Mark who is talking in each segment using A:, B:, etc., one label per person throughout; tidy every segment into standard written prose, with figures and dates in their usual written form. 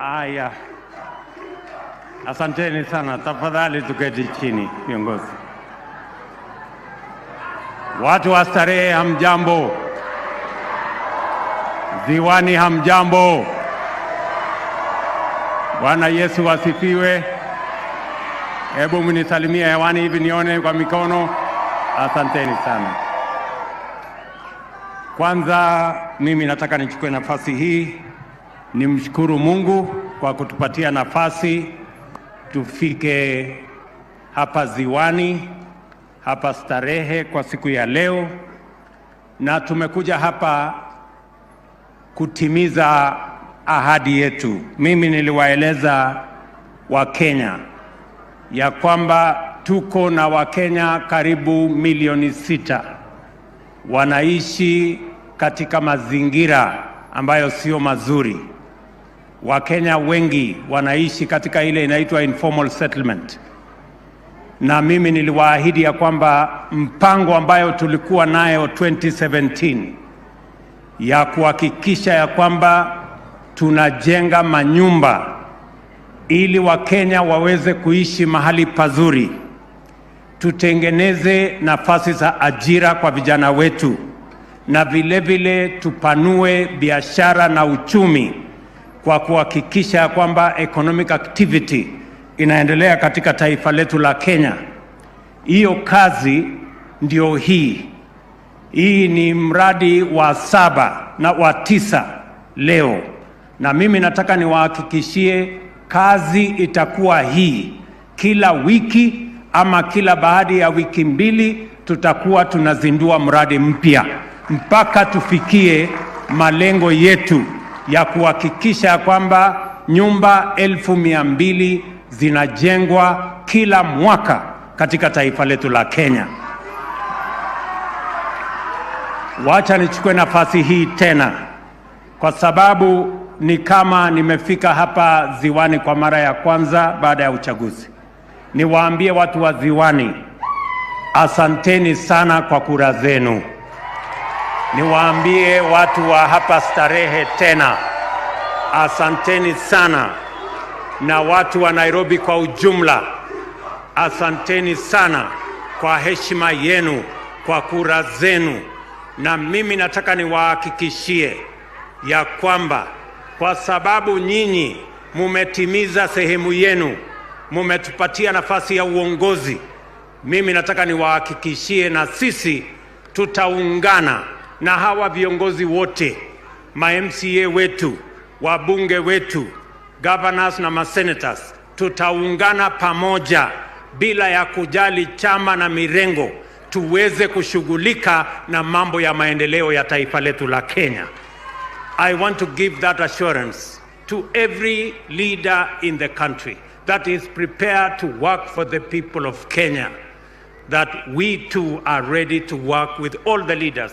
A: Aya, asanteni sana. Tafadhali tuketi chini, viongozi. Watu wa Starehe hamjambo, Ziwani hamjambo. Bwana Yesu asifiwe. Hebu mnisalimie hewani hivi nione kwa mikono. Asanteni sana. Kwanza mimi nataka nichukue nafasi hii nimshukuru Mungu kwa kutupatia nafasi tufike hapa Ziwani, hapa Starehe kwa siku ya leo, na tumekuja hapa kutimiza ahadi yetu. Mimi niliwaeleza Wakenya ya kwamba tuko na Wakenya karibu milioni 6 wanaishi katika mazingira ambayo sio mazuri. Wakenya wengi wanaishi katika ile inaitwa informal settlement. Na mimi niliwaahidi ya kwamba mpango ambayo tulikuwa nayo 2017 ya kuhakikisha ya kwamba tunajenga manyumba ili Wakenya waweze kuishi mahali pazuri, tutengeneze nafasi za ajira kwa vijana wetu, na vile vile tupanue biashara na uchumi kwa kuhakikisha kwamba economic activity inaendelea katika taifa letu la Kenya. Hiyo kazi ndio hii. Hii ni mradi wa 7 na wa 9 leo, na mimi nataka niwahakikishie kazi itakuwa hii. Kila wiki ama kila baada ya wiki 2 tutakuwa tunazindua mradi mpya mpaka tufikie malengo yetu ya kuhakikisha kwamba nyumba 1200 zinajengwa kila mwaka katika taifa letu la Kenya. Wacha nichukue nafasi hii tena, kwa sababu ni kama nimefika hapa Ziwani kwa mara ya kwanza baada ya uchaguzi. Niwaambie watu wa Ziwani, asanteni sana kwa kura zenu. Niwaambie watu wa hapa Starehe tena, asanteni sana, na watu wa Nairobi kwa ujumla, asanteni sana kwa heshima yenu, kwa kura zenu. Na mimi nataka niwahakikishie ya kwamba kwa sababu nyinyi mumetimiza sehemu yenu, mumetupatia nafasi ya uongozi, mimi nataka niwahakikishie na sisi tutaungana na hawa viongozi wote, ma-MCA wetu, wabunge wetu, governors na ma-senators. Tutaungana pamoja bila ya kujali chama na mirengo, tuweze kushughulika na mambo ya maendeleo ya taifa letu la Kenya. I want to give that assurance to every leader in the country that is prepared to work for the people of Kenya, that we too are ready to work with all the leaders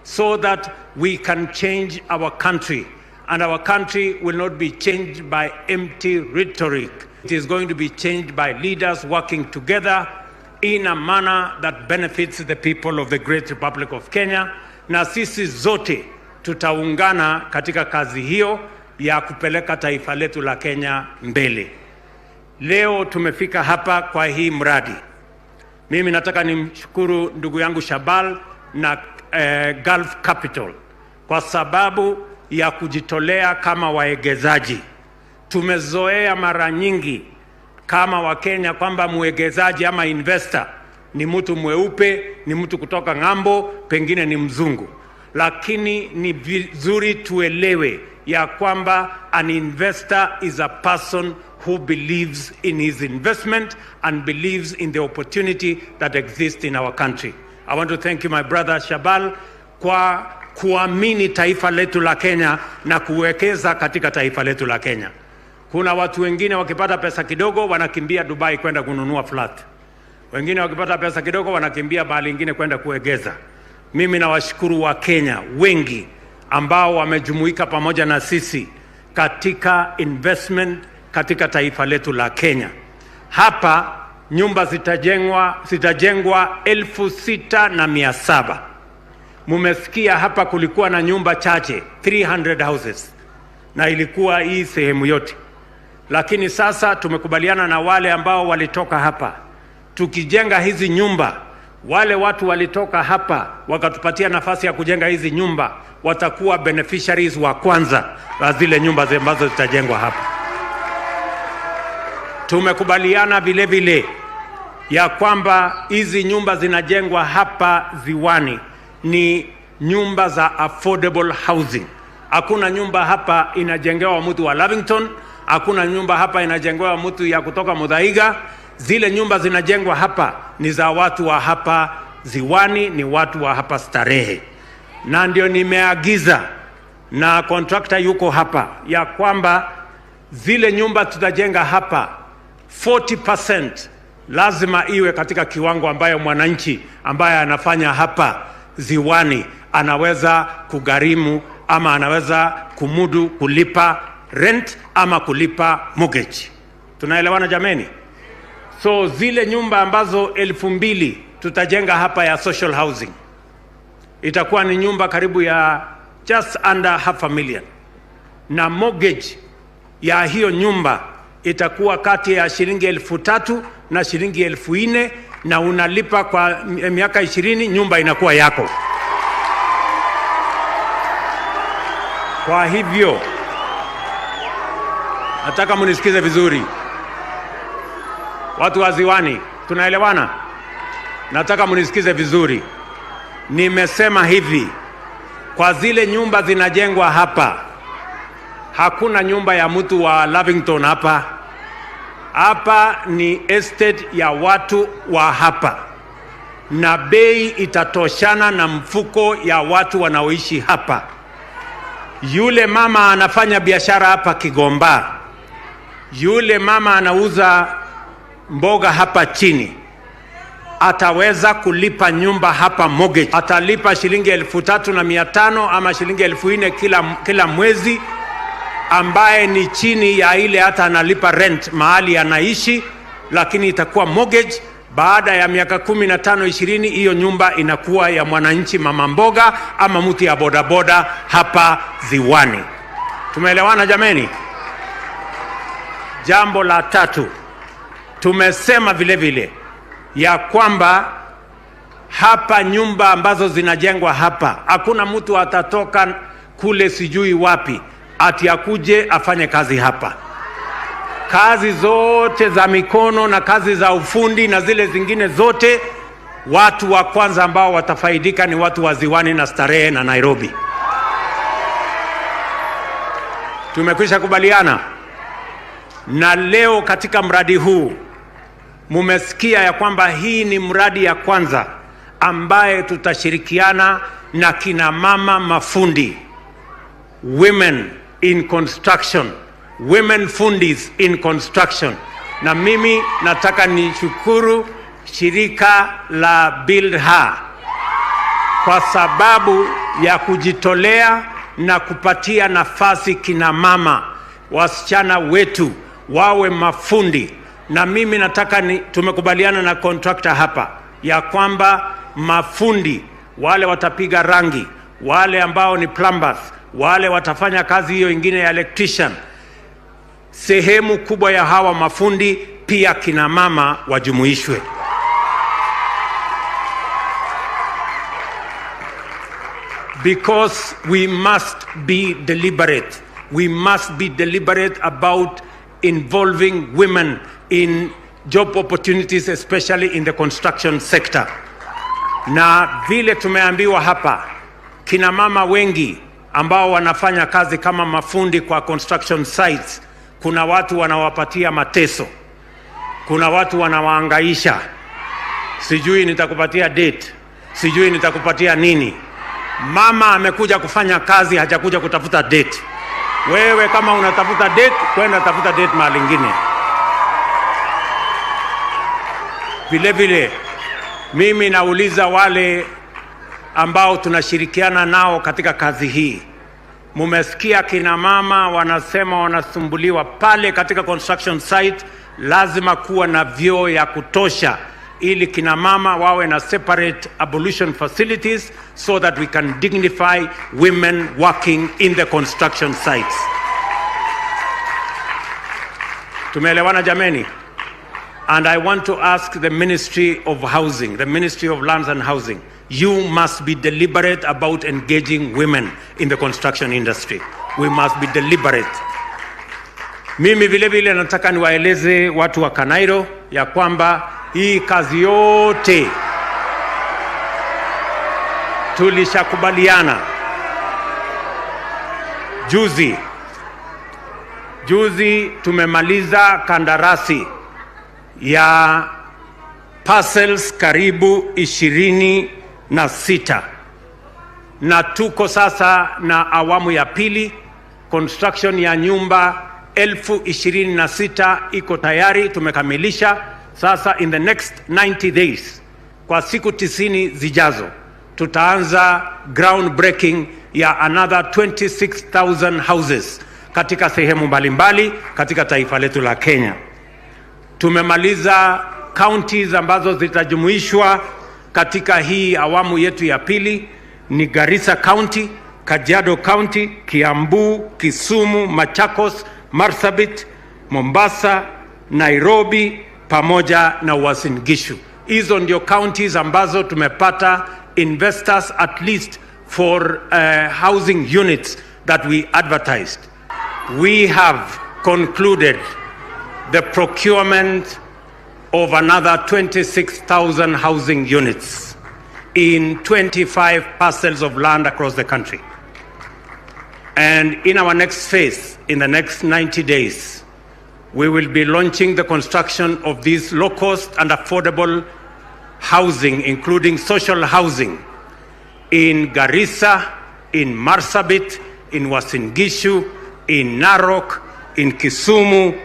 A: so that we can change our country, and our country will not be changed by empty rhetoric. It is going to be changed by leaders working together in a manner that benefits the people of the great Republic of Kenya. Na sisi zote tutaungana katika kazi hiyo ya kupeleka taifa letu la Kenya mbele. Leo tumefika hapa kwa hii mradi. Mimi nataka nimshukuru ndugu yangu Shabal na Gulf Capital kwa sababu ya kujitolea kama waegezaji. Tumezoea mara nyingi kama Wakenya kwamba mwegezaji ama investor ni mtu mweupe, ni mtu kutoka ng'ambo, pengine ni mzungu. Lakini ni vizuri tuelewe ya kwamba an investor is a person who believes in his investment and believes in the opportunity that exists in our country. I want to thank you, my brother Shabal, kwa kuamini taifa letu la Kenya na kuwekeza katika taifa letu la Kenya. Kuna watu wengine wakipata pesa kidogo wanakimbia Dubai kwenda kununua flat. Wengine wakipata pesa kidogo wanakimbia mahali ingine kwenda kuegeza. Mimi nawashukuru wa Kenya wengi ambao wamejumuika pamoja na sisi katika investment katika taifa letu la Kenya. Hapa nyumba zitajengwa 6,700. Mumesikia hapa kulikuwa na nyumba chache 300 houses, na ilikuwa hii sehemu yote. lakini sasa tumekubaliana na wale ambao walitoka hapa, tukijenga hizi nyumba, wale watu walitoka hapa wakatupatia nafasi ya kujenga hizi nyumba, watakuwa beneficiaries wa kwanza wa zile nyumba ambazo zitajengwa hapa. Tumekubaliana vile vile ya kwamba hizi nyumba zinajengwa hapa Ziwani ni nyumba za affordable housing. Hakuna nyumba hapa inajengewa mtu wa Lavington, hakuna nyumba hapa inajengewa mtu ya kutoka Muthaiga. Zile nyumba zinajengwa hapa ni za watu wa hapa Ziwani, ni watu wa hapa Starehe. Na ndio nimeagiza na contractor yuko hapa ya kwamba zile nyumba tutajenga hapa 40% lazima iwe katika kiwango ambayo mwananchi ambaye anafanya hapa Ziwani anaweza kugharimu ama anaweza kumudu kulipa rent ama kulipa mortgage. Tunaelewana jameni? So zile nyumba ambazo 2,000 tutajenga hapa ya social housing itakuwa ni nyumba karibu ya just under 500,000, na mortgage ya hiyo nyumba itakuwa kati ya shilingi 3,000 na shilingi 4,000, na unalipa kwa miaka 20, nyumba inakuwa yako. Kwa hivyo nataka munisikize vizuri, watu wa Ziwani, tunaelewana? Nataka munisikize vizuri. Nimesema hivi, kwa zile nyumba zinajengwa hapa, hakuna nyumba ya mtu wa Lavington hapa. Hapa ni estate ya watu wa hapa, na bei itatoshana na mfuko ya watu wanaoishi hapa. Yule mama anafanya biashara hapa Kigomba, yule mama anauza mboga hapa chini, ataweza kulipa nyumba hapa mortgage. Atalipa shilingi 3,500 ama shilingi 4,000 kila mwezi, ambaye ni chini ya ile hata analipa rent mahali anaishi, lakini itakuwa mortgage. Baada ya miaka 15 20, hiyo nyumba inakuwa ya mwananchi mama mboga ama mtu ya bodaboda hapa Ziwani. Tumeelewana jameni? Jambo la tatu, tumesema vile vile ya kwamba hapa nyumba ambazo zinajengwa hapa, hakuna mtu atatoka kule sijui wapi ati akuje afanye kazi hapa. Kazi zote za mikono na kazi za ufundi na zile zingine zote, watu wa kwanza ambao watafaidika ni watu wa Ziwani na Starehe na Nairobi. Tumekwisha kubaliana. Na leo katika mradi huu mumesikia ya kwamba hii ni mradi ya kwanza ambaye tutashirikiana na kina mama mafundi, women in construction, women fundis in construction. Na mimi nataka nishukuru shirika la Build Her kwa sababu ya kujitolea na kupatia nafasi kina mama wasichana wetu wawe mafundi. Na mimi nataka tumekubaliana na contractor hapa ya kwamba mafundi wale watapiga rangi, wale ambao ni plumbers, wale watafanya kazi hiyo ingine ya electrician, sehemu kubwa ya hawa mafundi pia kina mama wajumuishwe. Because we must be deliberate. We must be deliberate about involving women in job opportunities, especially in the construction sector. Na vile tumeambiwa hapa, kina mama wengi ambao wanafanya kazi kama mafundi kwa construction sites, kuna watu wanawapatia mateso, kuna watu wanawaangaisha, sijui nitakupatia date, sijui nitakupatia nini. Mama amekuja kufanya kazi, hajakuja kutafuta date. Wewe kama unatafuta date, kwenda tafuta date mahali ingine. Vile vile mimi nauliza wale ambao tunashirikiana nao katika kazi hii, mumesikia kina mama wanasema wanasumbuliwa pale katika construction site. Lazima kuwa na vyoo ya kutosha ili kina mama wawe na separate ablution facilities so that we can dignify women working in the construction sites. Tumeelewana jameni? And I want to ask the Ministry of Housing, the Ministry of Lands and Housing, you must be deliberate about engaging women in the construction industry. We must be deliberate. Mimi vile vile nataka niwaeleze watu wa Kanairo ya kwamba hii kazi yote tulishakubaliana. Juzi tumemaliza kandarasi ya parcels karibu 26 na tuko sasa na awamu ya pili. Construction ya nyumba 26,000 iko tayari, tumekamilisha. Sasa in the next 90 days, kwa siku 90 zijazo, tutaanza ground breaking ya another 26,000 houses katika sehemu mbalimbali katika taifa letu la Kenya. Tumemaliza counties ambazo zitajumuishwa katika hii awamu yetu ya pili ni Garissa County, Kajiado County, Kiambu, Kisumu, Machakos, Marsabit, Mombasa, Nairobi pamoja na Uasin Gishu. Hizo ndio counties ambazo tumepata investors at least for housing units that we advertised. We have concluded the procurement of another 26,000 housing units in 25 parcels of land across the country. And in our next phase, in the next 90 days, we will be launching the construction of these low-cost and affordable housing, including social housing, in Garissa, in Marsabit, in Uasin Gishu, in Narok, in Kisumu,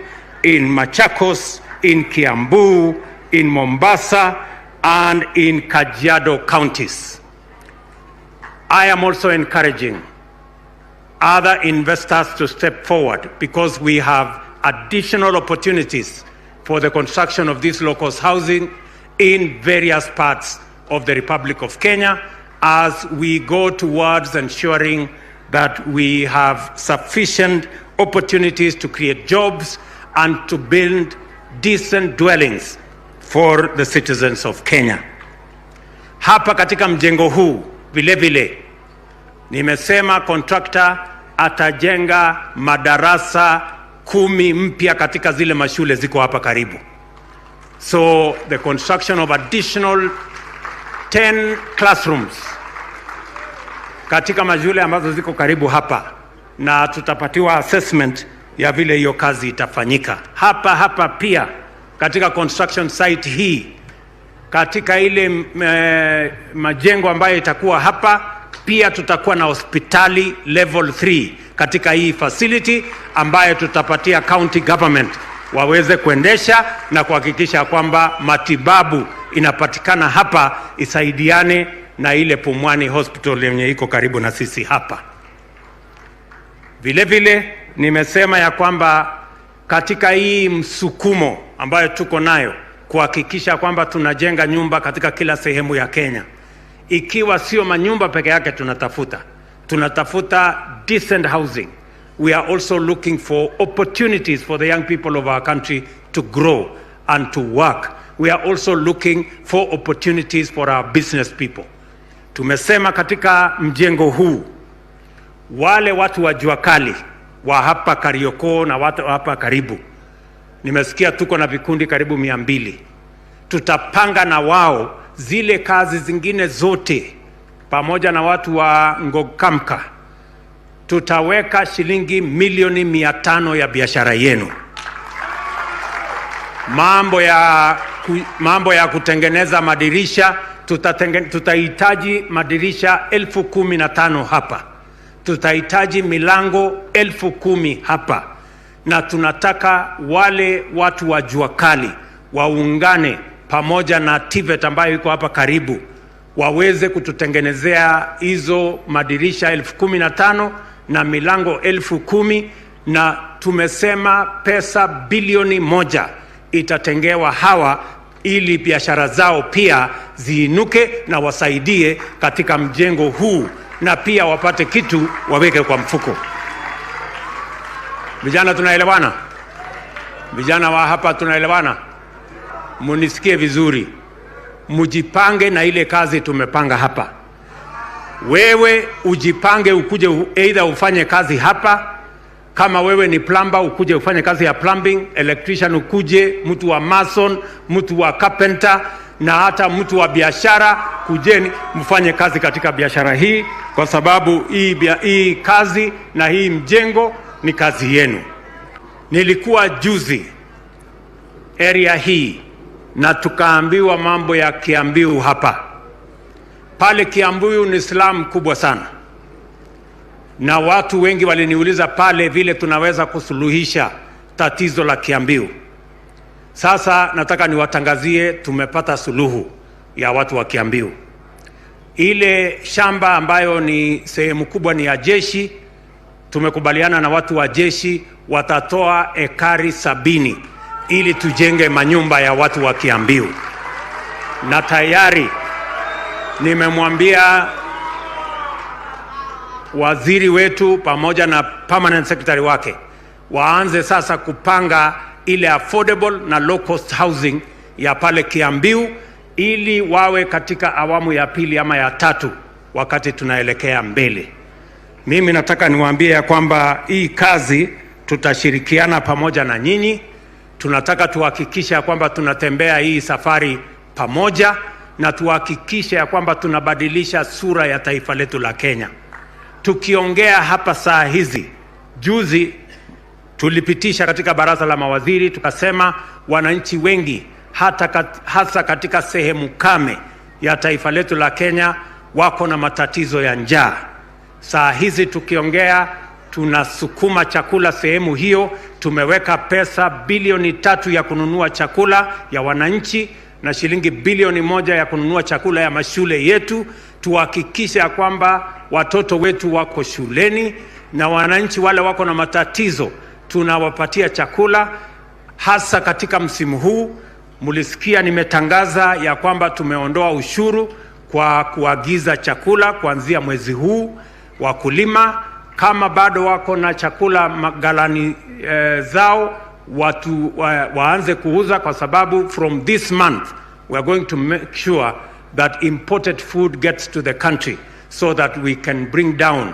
A: in Machakos, in Kiambu, in Mombasa, and in Kajiado counties. I am also encouraging other investors to step forward because we have additional opportunities for the construction of this low-cost housing in various parts of the Republic of Kenya as we go towards ensuring that we have sufficient opportunities to create jobs and to build decent dwellings for the citizens of Kenya. Hapa katika mjengo huu vile vile nimesema contractor atajenga madarasa 10 mpya katika zile mashule ziko hapa karibu. So the construction of additional 10 classrooms katika mashule ambazo ziko karibu hapa, na tutapatiwa assessment ya vile hiyo kazi itafanyika. Hapa pia katika construction site hii, katika ile majengo ambayo itakuwa hapa, pia tutakuwa na hospitali level 3 katika hii facility ambayo tutapatia county government waweze kuendesha na kuhakikisha kwamba matibabu inapatikana hapa, isaidiane na ile Pumwani Hospital yenye iko karibu na sisi hapa. Vile vile nimesema ya kwamba katika hii msukumo ambayo tuko nayo kuhakikisha kwamba tunajenga nyumba katika kila sehemu ya Kenya, ikiwa sio manyumba peke yake tunatafuta decent housing. We are also looking for opportunities for the young people of our country to grow and to work. We are also looking for opportunities for our business people. Tumesema katika mjengo huu wale watu wa jua kali wa hapa Karioko na watu hapa karibu, nimesikia tuko na vikundi karibu 200. Tutapanga na wao zile kazi zingine zote pamoja na watu wa Ngokamka. Tutaweka shilingi milioni 500 ya biashara yenu. Mambo ya kutengeneza madirisha, tutahitaji madirisha 15,000 hapa. Tutahitaji milango 10,000 hapa. Na tunataka wale watu wa jua kali waungane pamoja na TVET ambayo iko hapa karibu, waweze kututengenezea hizo madirisha 15,000 na milango 10,000, na tumesema pesa bilioni 1 itatengewa hawa ili biashara zao pia ziinuke na wasaidie katika mjengo huu, na pia wapate kitu waweke kwa mfuko. Vijana, tunaelewana? Vijana wa hapa tunaelewana? Munisikie vizuri. Mujipange na ile kazi tumepanga hapa. Wewe ujipange ukuje either ufanye kazi hapa. Kama wewe ni plumber ukuje ufanye kazi ya plumbing, electrician ukuje, mtu wa mason, mtu wa carpenter na hata mtu wa biashara, kujeni mfanye kazi katika biashara hii, kwa sababu hii kazi na hii mjengo ni kazi yenu. Nilikuwa juzi area hii na tukaambiwa mambo ya Kiambu hapa. Pale Kiambu ni slum kubwa sana, na watu wengi waliniuliza pale vile tunaweza kusuluhisha tatizo la Kiambu. Sasa nataka niwatangazie tumepata suluhu ya watu wa Kiambu. Ile shamba ambayo ni sehemu kubwa ni ya jeshi, tumekubaliana na watu wa jeshi watatoa ekari 70 ili tujenge manyumba ya watu wa Kiambu. Na tayari nimemwambia waziri wetu pamoja na permanent secretary wake waanze sasa kupanga ile affordable na low cost housing ya pale Kiambu, ili wawe katika awamu ya pili ama ya tatu wakati tunaelekea mbele. Mimi nataka niwaambie ya kwamba hii kazi tutashirikiana pamoja na nyinyi. Tunataka tuhakikisha kwamba tunatembea hii safari pamoja, na tuhakikisha ya kwamba tunabadilisha sura ya taifa letu la Kenya. Tukiongea hapa saa hizi, juzi tulipitisha katika baraza la mawaziri, tukasema wananchi wengi hasa katika sehemu kame ya taifa letu la Kenya wako na matatizo ya njaa. Saa hizi tukiongea tunasukuma chakula sehemu hiyo. Tumeweka pesa bilioni 3 ya kununua chakula ya wananchi na shilingi bilioni 1 ya kununua chakula ya mashule yetu. Tuhakikisha kwamba watoto wetu wako shuleni, na wananchi wale wako na matatizo tunawapatia chakula. Hasa katika msimu huu mulisikia nimetangaza ya kwamba tumeondoa ushuru kwa kuagiza chakula kuanzia mwezi huu. Wakulima kama bado wako na chakula magalani zao, watu waanze kuuza, kwa sababu from this month we are going to make sure that imported food gets to the country so that we can bring down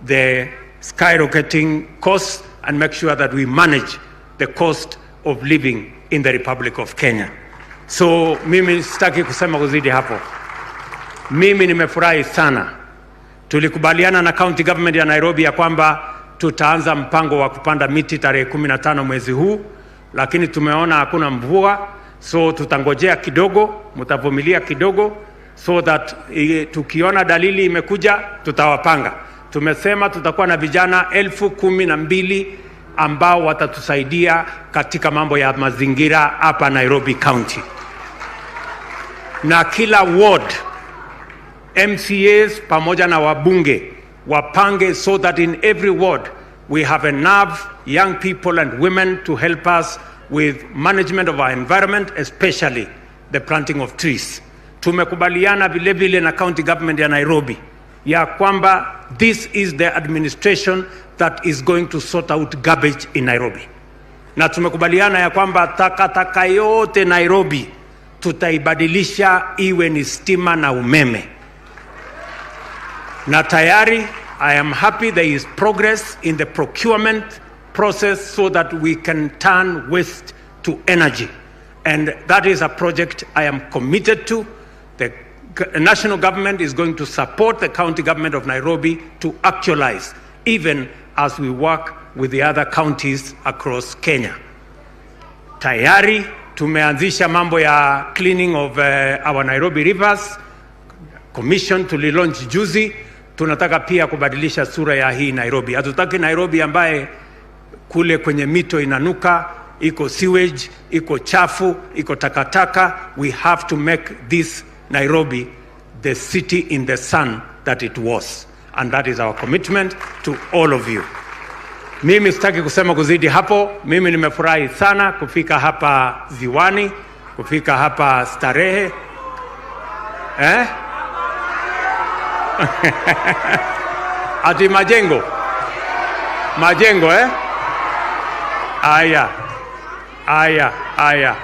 A: the skyrocketing costs and make sure that we manage the cost of living in the Republic of Kenya. So mimi sitaki kusema kuzidi hapo. Mimi nimefurahi sana. Tulikubaliana na county government ya Nairobi ya kwamba tutaanza mpango wa kupanda miti tarehe 15 mwezi huu, lakini tumeona hakuna mvua, so tutangojea kidogo, mtavumilia kidogo, so that tukiona dalili imekuja tutawapanga. Tumesema tutakuwa na vijana 12,000 ambao watatusaidia katika mambo ya mazingira hapa Nairobi County. Na kila ward MCAs pamoja na wabunge wapange, so that in every ward we have enough young people and women to help us with management of our environment, especially the planting of trees. Tumekubaliana vile vile na county government ya Nairobi ya kwamba this is the administration that is going to sort out garbage in Nairobi. Na tumekubaliana ya kwamba takataka yote Nairobi tutaibadilisha iwe ni stima na umeme. Na tayari I am happy there is progress in the procurement process so that we can turn waste to energy. And that is a project I am committed to. The national government is going to support the county government of Nairobi to actualize, even as we work with the other counties across Kenya. Tayari tumeanzisha mambo ya cleaning of our Nairobi rivers. Commission tulilaunch juzi. Tunataka pia kubadilisha sura ya hii Nairobi. Hatutaki Nairobi ambaye kule kwenye mito inanuka, iko sewage, iko chafu, iko takataka. We have to make this Nairobi the city in the sun that it was. And that is our commitment to all of you. Mimi sitaki kusema kuzidi hapo. Mimi nimefurahi sana kufika hapa Ziwani, kufika hapa Starehe. Ati majengo. Majengo Aya. Aya.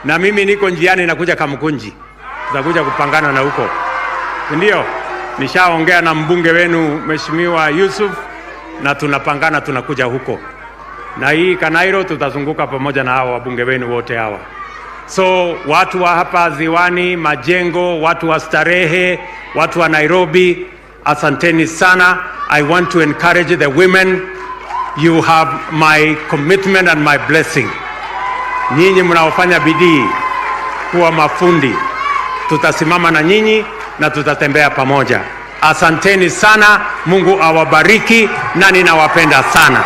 A: Na mimi niko njiani nakuja Kamkunji. Tutakuja kupangana na huko. Ndio? Nishaongea na mbunge wenu Mheshimiwa Yusuf na tunapangana tunakuja huko. Na hii Kanairo tutazunguka pamoja na hawa wabunge wenu wote hawa. So watu wa hapa Ziwani, Majengo, watu wa Starehe, watu wa Nairobi, asanteni sana. I want to encourage the women. You have my commitment and my blessing. Nyinyi mnaofanya bidii kuwa mafundi, tutasimama na nyinyi na tutatembea pamoja. Asanteni sana, Mungu awabariki na ninawapenda sana.